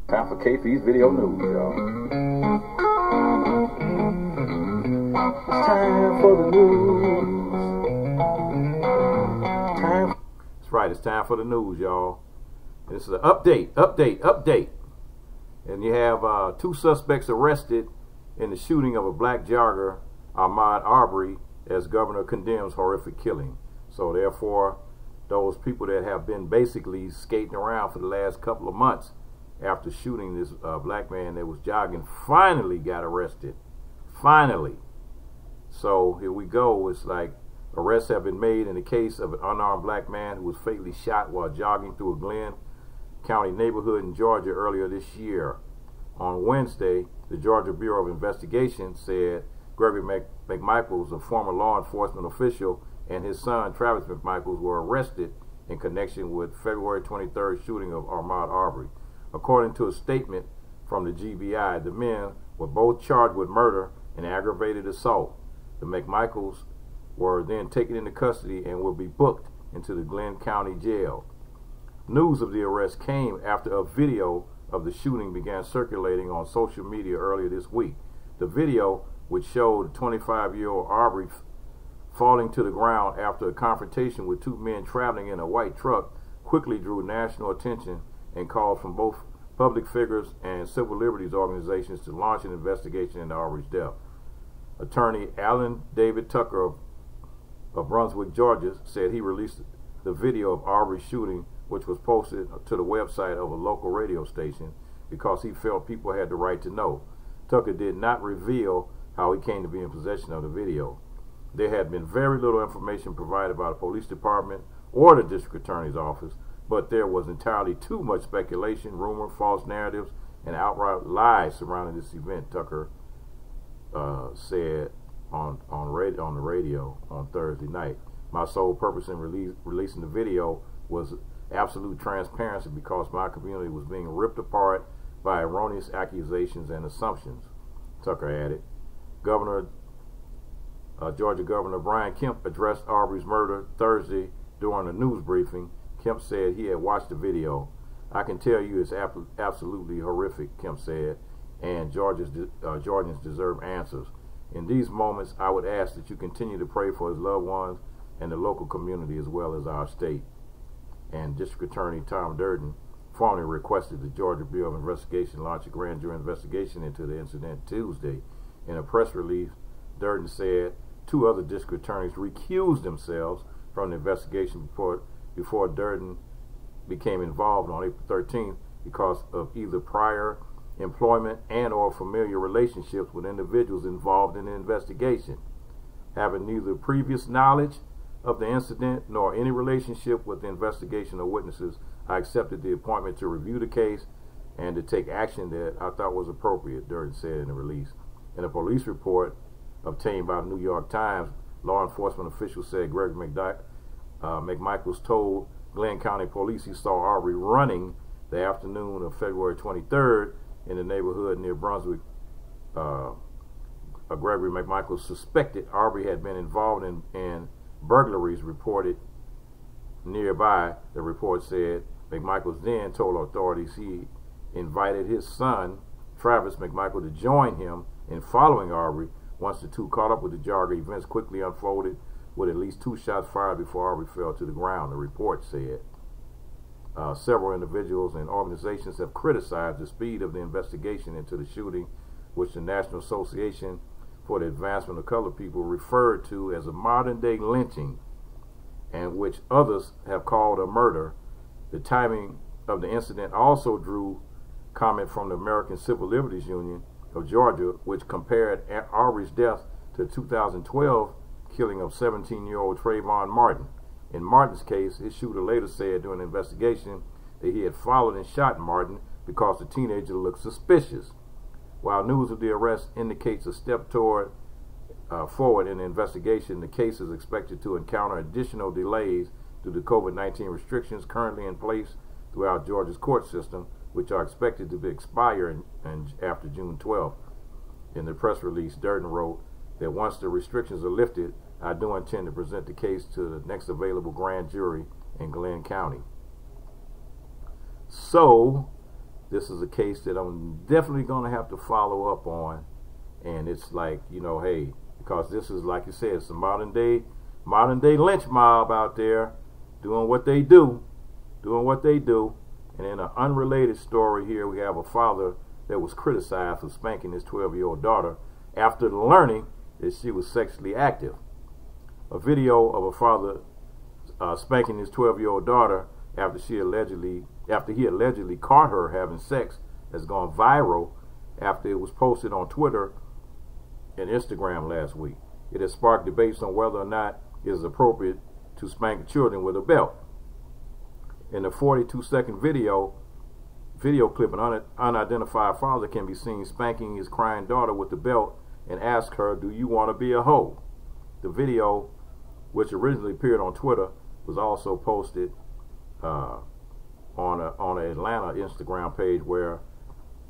Time for KF's video news, y'all. It's time for the news. That's right, it's time for the news, y'all. This is an update. And you have 2 suspects arrested in the shooting of a black jogger, Ahmaud Arbery, as governor condemns horrific killing. So therefore, those people that have been basically skating around for the last couple of months after shooting this black man that was jogging finally got arrested. Finally. So here we go. It's like arrests have been made in the case of an unarmed black man who was fatally shot while jogging through a Glenn County neighborhood in Georgia earlier this year. On Wednesday, the Georgia Bureau of Investigation said Gregory McMichaels, a former law enforcement official, and his son Travis McMichaels were arrested in connection with February 23rd shooting of Ahmaud Arbery. According to a statement from the GBI, the men were both charged with murder and aggravated assault. The McMichaels were then taken into custody and will be booked into the Glenn County Jail. News of the arrest came after a video of the shooting began circulating on social media earlier this week. The video, which showed 25-year-old Arbery falling to the ground after a confrontation with 2 men traveling in a white truck, quickly drew national attention and called from both public figures and civil liberties organizations to launch an investigation into Arbery's death. Attorney Alan David Tucker of Brunswick, Georgia, said he released the video of Arbery's shooting, which was posted to the website of a local radio station, because he felt people had the right to know. Tucker did not reveal how he came to be in possession of the video. There had been very little information provided by the police department or the district attorney's office, but there was entirely too much speculation, rumor, false narratives, and outright lies surrounding this event, Tucker said on the radio on Thursday night. My sole purpose in releasing the video was absolute transparency, because my community was being ripped apart by erroneous accusations and assumptions, Tucker added. Georgia Governor Brian Kemp addressed Arbery's murder Thursday during a news briefing. Kemp said he had watched the video. I can tell you it's absolutely horrific, Kemp said, and Georgians deserve answers. In these moments, I would ask that you continue to pray for his loved ones and the local community as well as our state. And District Attorney Tom Durden formally requested the Georgia Bureau of Investigation launch a grand jury investigation into the incident Tuesday. In a press release, Durden said 2 other district attorneys recused themselves from the investigation before Durden became involved on April 13th because of either prior employment and or familiar relationships with individuals involved in the investigation. Having neither previous knowledge of the incident nor any relationship with the investigation or witnesses, I accepted the appointment to review the case and to take action that I thought was appropriate, Durden said in a release. In a police report obtained by the New York Times, law enforcement officials said Gregory McMichaels told Glenn County Police he saw Arbery running the afternoon of February 23rd in the neighborhood near Brunswick. Gregory McMichaels suspected Arbery had been involved in burglaries reported nearby. The report said McMichaels then told authorities he invited his son, Travis McMichael, to join him in following Arbery. Once the 2 caught up with the jogger, events quickly unfolded with at least 2 shots fired before Arbery fell to the ground, the report said. Several individuals and organizations have criticized the speed of the investigation into the shooting, which the National Association for the Advancement of Colored People referred to as a modern-day lynching, and which others have called a murder. The timing of the incident also drew comment from the American Civil Liberties Union of Georgia, which compared Arbery's death to the 2012 killing of 17-year-old Trayvon Martin. In Martin's case, his shooter later said during the investigation that he had followed and shot Martin because the teenager looked suspicious. While news of the arrest indicates a step forward in the investigation, the case is expected to encounter additional delays due to COVID-19 restrictions currently in place throughout Georgia's court system, which are expected to expire after June 12th. In the press release, Durden wrote that once the restrictions are lifted, I do intend to present the case to the next available grand jury in Glenn County. So, this is a case that I'm definitely going to have to follow up on. And it's like, you know, hey, because this is, like you said, it's a modern day lynch mob out there doing what they do. And in an unrelated story here, we have a father that was criticized for spanking his 12-year-old daughter after learning that she was sexually active. A video of a father spanking his 12-year-old daughter after he allegedly caught her having sex has gone viral after it was posted on Twitter and Instagram last week. It has sparked debates on whether or not it is appropriate to spank children with a belt. In the 42-second video clip, an unidentified father can be seen spanking his crying daughter with the belt and ask her, "Do you want to be a hoe?" The video, which originally appeared on Twitter, was also posted on an Atlanta Instagram page where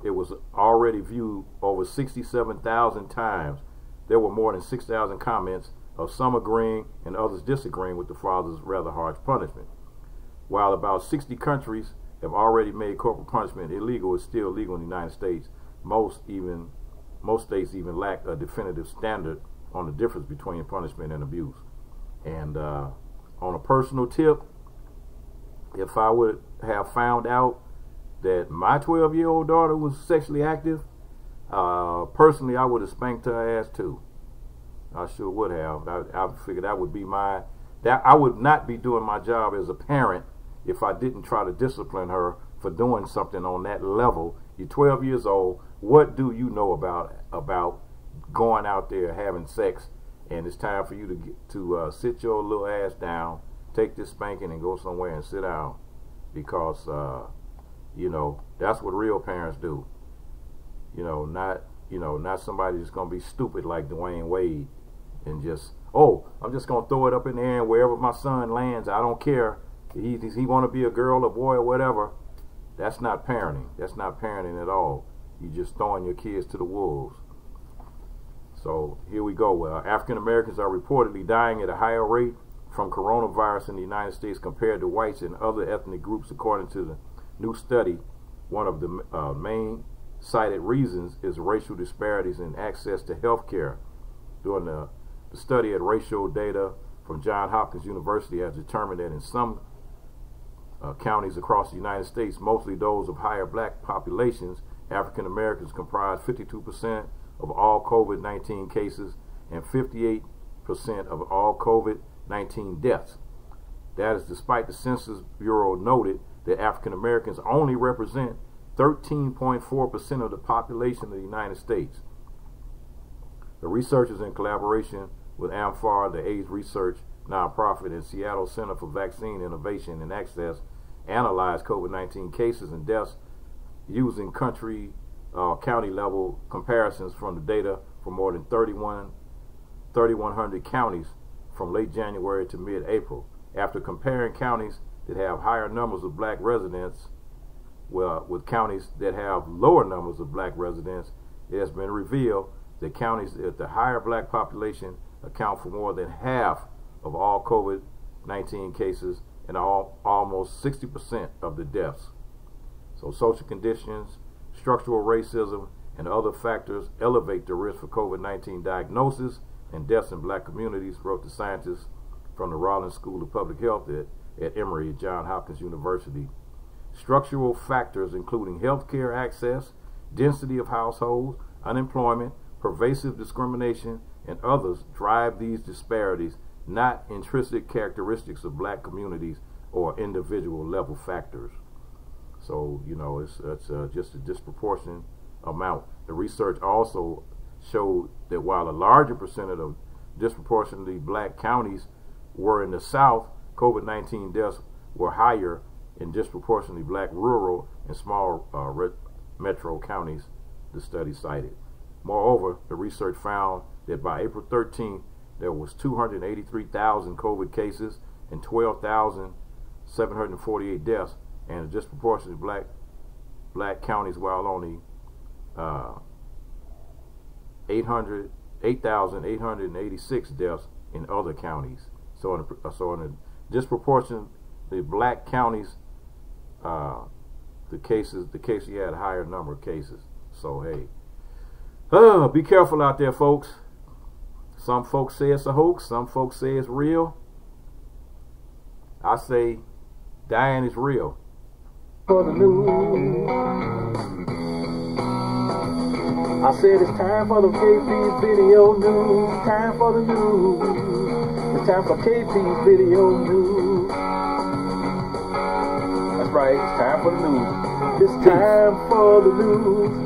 it was already viewed over 67,000 times. There were more than 6,000 comments, of some agreeing and others disagreeing with the father's rather harsh punishment. While about 60 countries have already made corporal punishment illegal, it's still legal in the United States. Most states even lack a definitive standard on the difference between punishment and abuse. And on a personal tip, if I would have found out that my 12-year-old daughter was sexually active, personally, I would have spanked her ass too. I sure would have. I figured that would be I would not be doing my job as a parent if I didn't try to discipline her for doing something on that level. You're 12 years old. What do you know about going out there having sex? And it's time for you to sit your little ass down, take this spanking, and go somewhere and sit down, because you know, that's what real parents do. Not somebody that's gonna be stupid like Dwayne Wade and just, oh, I'm just gonna throw it up in the air and wherever my son lands, I don't care. He want to be a girl, a boy, or whatever. That's not parenting. That's not parenting at all. You're just throwing your kids to the wolves. So here we go. African Americans are reportedly dying at a higher rate from coronavirus in the United States compared to whites and other ethnic groups, according to the new study. One of the main cited reasons is racial disparities in access to health care. During the study at racial data from Johns Hopkins University has determined that in some counties across the United States, mostly those of higher black populations, African Americans comprise 52% of all COVID-19 cases and 58% of all COVID-19 deaths. That is despite the Census Bureau noted that African Americans only represent 13.4% of the population of the United States. The researchers, in collaboration with AMFAR, the AIDS research nonprofit, and Seattle Center for Vaccine Innovation and Access, analyzed COVID-19 cases and deaths using county level comparisons from the data for more than 3,100 counties from late January to mid-April. After comparing counties that have higher numbers of black residents with counties that have lower numbers of black residents, it has been revealed that counties with the higher black population account for more than half of all COVID-19 cases and almost 60% of the deaths. So social conditions, structural racism, and other factors elevate the risk for COVID-19 diagnosis and deaths in black communities, wrote the scientists from the Rollins School of Public Health at Emory at Johns Hopkins University. Structural factors including healthcare access, density of households, unemployment, pervasive discrimination, and others drive these disparities, not intrinsic characteristics of black communities or individual level factors. So, you know, it's just a disproportionate amount. The research also showed that while a larger percentage of disproportionately black counties were in the South, COVID-19 deaths were higher in disproportionately black rural and small metro counties, the study cited. Moreover, the research found that by April 13th, there was 283,000 COVID cases and 12,748 deaths, and disproportionately black counties, while only 8,886 deaths in other counties. So in the disproportionately black counties, the case he had a higher number of cases. So hey, be careful out there, folks. Some folks say it's a hoax, some folks say it's real. I say dying is real. For the news. I said it's time for the KP's video news. Time for the news. It's time for KP's video news. That's right, it's time for the news. It's time for the news.